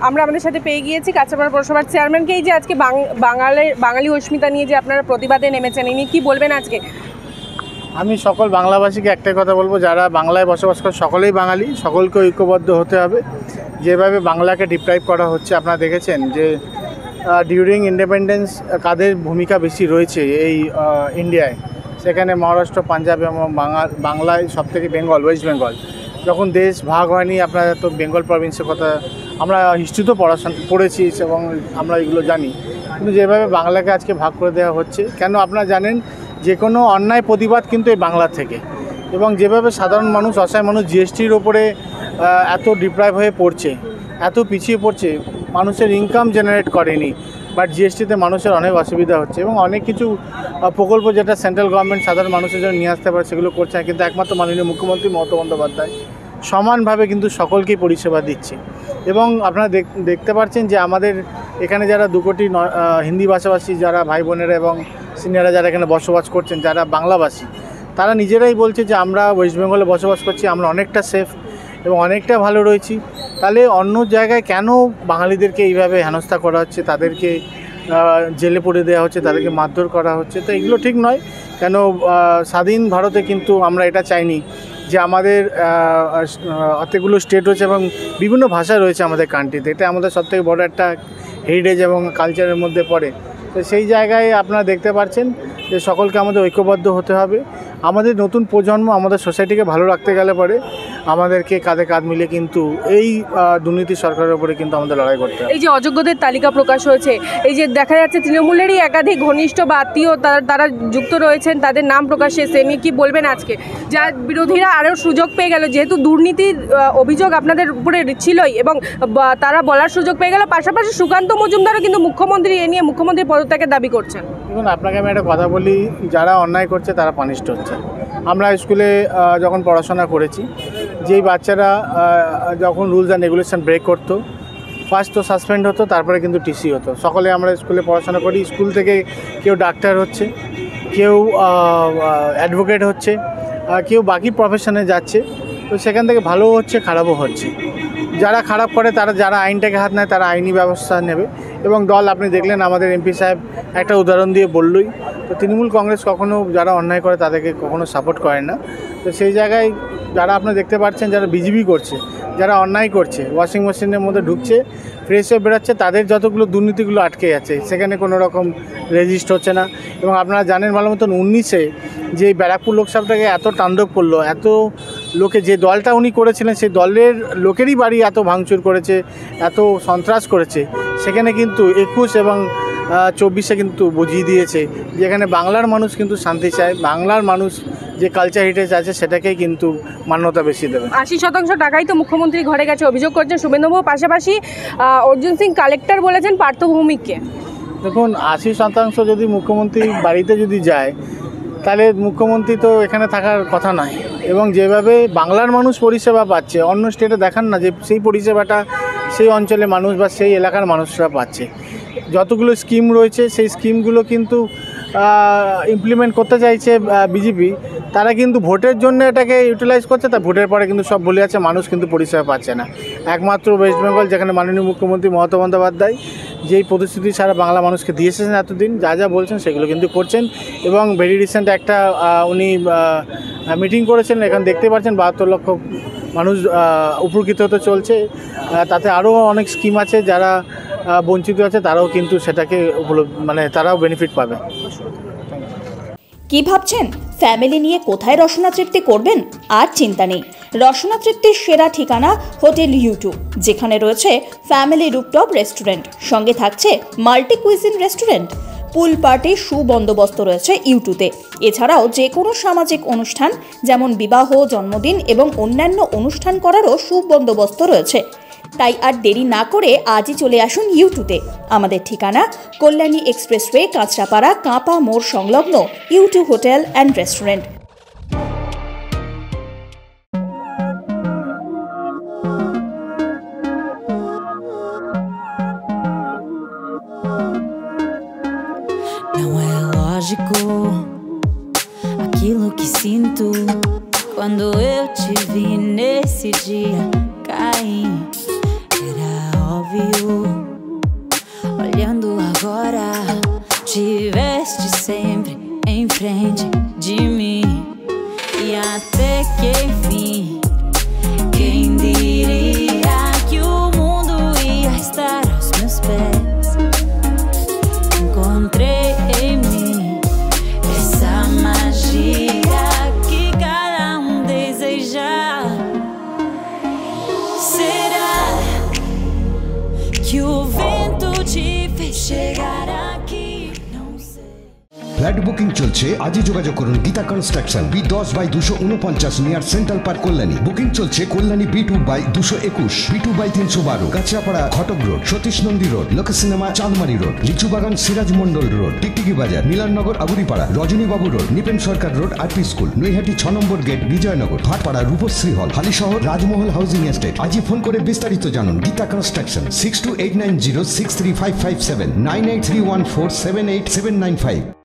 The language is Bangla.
আমরা আমাদের সাথে পেয়ে গিয়েছি কাঁচরাপাড়া পৌরসভার চেয়ারম্যানকে। এই যে আজকে বাঙালি অস্মিতা নিয়ে যে আপনারা প্রতিবাদে নেমেছেন, ইনি কি বলবেন আজকে? আমি সকল বাংলাভাষীকে একটাই কথা বলবো, যারা বাংলায় বসবাস করে সকলেই বাঙালি, সকলকে ঐক্যবদ্ধ হতে হবে। যেভাবে বাংলাকে ডিপ্রাইভ করা হচ্ছে, আপনারা দেখেছেন যে ডিউরিং ইন্ডিপেন্ডেন্স কাদের ভূমিকা বেশি রয়েছে এই ইন্ডিয়ায়, সেখানে মহারাষ্ট্র, পাঞ্জাব এবং বাংলায় সবথেকে বেঙ্গল, ওয়েস্ট বেঙ্গল। যখন দেশ ভাগ হয়নি, আপনারা তো বেঙ্গল প্রভিন্সের কথা আমরা হিস্ট্রিতেও পড়েছি এবং আমরা এগুলো জানি, কিন্তু যেভাবে বাংলাকে আজকে ভাগ করে দেওয়া হচ্ছে, কেন আপনারা জানেন যে কোনো অন্যায় প্রতিবাদ কিন্তু এই বাংলা থেকে, এবং যেভাবে সাধারণ মানুষ, অসহায় মানুষ জিএসটির ওপরে এত ডিপ্রাইভ হয়ে পড়ছে, এত পিছিয়ে পড়ছে, মানুষের ইনকাম জেনারেট করেনি, বাট জিএসটিতে মানুষের অনেক অসুবিধা হচ্ছে, এবং অনেক কিছু প্রকল্প যেটা সেন্ট্রাল গভর্নমেন্ট সাধারণ মানুষের জন্য নিয়ে আসতে পারে সেগুলো করছে না, কিন্তু একমাত্র মাননীয় মুখ্যমন্ত্রী মমতা বন্দ্যোপাধ্যায় সমানভাবে কিন্তু সকলকেই পরিষেবা দিচ্ছে। এবং আপনারা দেখতে পাচ্ছেন যে আমাদের এখানে যারা 2 কোটি হিন্দি ভাষাভাষী যারা ভাই বোনেরা এবং সিনিয়ররা যারা এখানে বসবাস করছেন, যারা বাংলাভাষী, তারা নিজেরাই বলছে যে আমরা ওয়েস্ট বেঙ্গলে বসবাস করছি, আমরা অনেকটা সেফ এবং অনেকটা ভালো রয়েছি। তাহলে অন্য জায়গায় কেন বাঙালিদেরকে এইভাবে হেনস্থা করা হচ্ছে, তাদেরকে জেলে পড়ে দেওয়া হচ্ছে, তাদেরকে মারধর করা হচ্ছে? তো এগুলো ঠিক নয়। কেন স্বাধীন ভারতে কিন্তু আমরা এটা চাইনি যে আমাদের অতগুলো স্টেট রয়েছে এবং বিভিন্ন ভাষা রয়েছে আমাদের কান্ট্রিতে, এটা আমাদের সবথেকে বড় একটা হেরিটেজ এবং কালচারের মধ্যে পড়ে। তো সেই জায়গায় আপনারা দেখতে পাচ্ছেন যে সকলকে আমাদের ঐক্যবদ্ধ হতে হবে। আমাদের নতুন প্রজন্ম, আমাদের সোসাইটিকে ভালো রাখতে গেলে পরে আমাদেরকে কাঁধে কাঁধ মিলে কিন্তু এই দুর্নীতি সরকারের উপরে কিন্তু আমাদের লড়াই করতে হবে। এই যে অযোগ্যদের তালিকা প্রকাশ হয়েছে, এই যে দেখা যাচ্ছে তৃণমূলেরই একাধিক ঘনিষ্ঠ বা আত্মীয় তারা যুক্ত রয়েছেন, তাদের নাম প্রকাশ এসে নিয়ে কী বলবেন আজকে? যা বিরোধীরা আরও সুযোগ পেয়ে গেল, যেহেতু দুর্নীতির অভিযোগ আপনাদের উপরে ছিলই এবং তারা বলার সুযোগ পেয়ে গেল, পাশাপাশি সুকান্ত মজুমদারও কিন্তু মুখ্যমন্ত্রী পদত্যাগের দাবি করছেন। দেখুন, আপনাকে আমি একটা কথা বলি, যারা অন্যায় করছে তারা পানিশড হচ্ছে। আমরা স্কুলে যখন পড়াশোনা করেছি, যেই বাচ্চারা যখন রুলস অ্যান্ড রেগুলেশন ব্রেক করতো, ফার্স্ট তো সাসপেন্ড হতো, তারপরে কিন্তু টিসি হতো। সকলে আমরা স্কুলে পড়াশোনা করি, স্কুল থেকে কেউ ডাক্তার হচ্ছে, কেউ অ্যাডভোকেট হচ্ছে, কেউ বাকি প্রফেশনে যাচ্ছে। তো সেখান থেকে ভালোও হচ্ছে, খারাপও হচ্ছে। যারা খারাপ করে, যারা আইনটাকে হাত নেয়, তারা আইনি ব্যবস্থা নেবে। এবং দল আপনি দেখলেন, আমাদের এমপি সাহেব একটা উদাহরণ দিয়ে বললই। তো তৃণমূল কংগ্রেস কখনো যারা অন্যায় করে তাদেরকে কখনো সাপোর্ট করে না। তো সেই জায়গায় যারা আপনি দেখতে পাচ্ছেন, যারা বিজেপি করছে, যারা অন্যায় করছে, ওয়াশিং মেশিনের মধ্যে ঢুকছে, ফ্রেশ হয়ে বেরোচ্ছে, তাদের যতগুলো দুর্নীতিগুলো আটকে যাচ্ছে, সেখানে কোনো রকম রেজিস্ট হচ্ছে না। এবং আপনারা জানেন ভালো মতন 19-এ যে ব্যারাকপুর লোকসভাটাকে এত তাণ্ডব করলো, এত লোকে, যে দলটা উনি করেছিলেন সেই দলের লোকেরই বাড়ি এত ভাঙচুর করেছে, এত সন্ত্রাস করেছে, সেখানে কিন্তু 21 এবং 24-এ কিন্তু বুঝিয়ে দিয়েছে যেখানে বাংলার মানুষ কিন্তু শান্তি চায়, বাংলার মানুষ যে কালচার হেরিটেজ আছে সেটাকেই কিন্তু মান্যতা বেশি দেবে। 80% টাকাই তো মুখ্যমন্ত্রী ঘরে গেছে অভিযোগ করছেন শুভেন্দুবাবু। পাশাপাশি অর্জুন সিং কালেক্টর বলেছেন পার্থ ভৌমিককে। দেখুন, 80% যদি মুখ্যমন্ত্রী বাড়িতে যদি যায়, তাহলে মুখ্যমন্ত্রী তো এখানে থাকার কথা নয়। এবং যেভাবে বাংলার মানুষ পরিষেবা পাচ্ছে, অন্য স্টেটে দেখান না যে সেই পরিষেবাটা সেই অঞ্চলে মানুষ বা সেই এলাকার মানুষরা পাচ্ছে। যতগুলো স্কিম রয়েছে সেই স্কিমগুলো কিন্তু ইমপ্লিমেন্ট করতে চাইছে বিজেপি, তারা কিন্তু ভোটের জন্য এটাকে ইউটিলাইজ করছে, তা ভোটের পরে কিন্তু সব ভুলে যাচ্ছে, মানুষ কিন্তু পরিষেবা পাচ্ছে না। একমাত্র ওয়েস্ট বেঙ্গল, যেখানে মাননীয় মুখ্যমন্ত্রী মমতা বন্দ্যোপাধ্যায় যেই প্রতিশ্রুতি সারা বাংলা মানুষকে দিয়ে এসেছেন এতদিন, যা যা বলছেন সেগুলো কিন্তু করছেন। এবং ভেরি রিসেন্ট একটা উনি মিটিং করেছেন, এখানে দেখতে পাচ্ছেন 72 লক্ষ মানুষ উপকৃত হতে চলছে। তাতে আরও অনেক স্কিম আছে, যারা বঞ্চিত আছে তারাও কিন্তু সেটাকে তারাও বেনিফিট পাবে। কি ভাবছেন ফ্যামিলি নিয়ে কোথায় রসনা তৃপ্তি করবেন? আর চিন্তা নেই, রসনা তৃপ্তির সেরা ঠিকানা হোটেল ইউ2, যেখানে রয়েছে ফ্যামিলি রুফটপ রেস্টুরেন্ট, সঙ্গে থাকছে মাল্টি কুইজিন রেস্টুরেন্ট। পুল পার্টির সুবন্দোবস্ত রয়েছে ইউ2তে। এছাড়াও যে কোনো সামাজিক অনুষ্ঠান যেমন বিবাহ, জন্মদিন এবং অন্যান্য অনুষ্ঠান করারও সুবন্দোবস্ত রয়েছে। তাই আর দেরি না করে আজই চলে আসুন ইউ2তে। আমাদের ঠিকানা কল্যাণী এক্সপ্রেসওয়ে, কাঁচরাপাড়া, কাঁপা মোড় সংলগ্ন U two hotel and restaurant. Não é lógico aquilo que sinto quando eu te vi nesse dia cair. Era óbvio que o vento te fez chegar aqui. Não sei. Flat booking চলছে, আজই যোগাযোগ করুন Gita construction, B10/249 near central park, Kalyani. Booking চলছে কল্যাণী B2/221, B2/312, কাঁচরাপাড়া ঘটক রোড, সতীশ নন্দী রোড, লোক সিনেমা চাঁদমারি রোড, লিচুবাগান সিরাজ মন্ডল রোড, টিকটিকি বাজার, মিলননগর আগুরিপাড়া, রজনীবাবু রোড, নিপেন সরকার রোড, আরপি স্কুল, নৈহাটি 6 নম্বর গেট, বিজয়নগর, ভাটপাড়া রূপশ্রী হল, হালিশহর রাজমহল হাউজিং এস্টেট। আজই ফোন করে বিস্তারিত জানুন। গীতা কনস্ট্রাকশন 6289063557, 9831478795।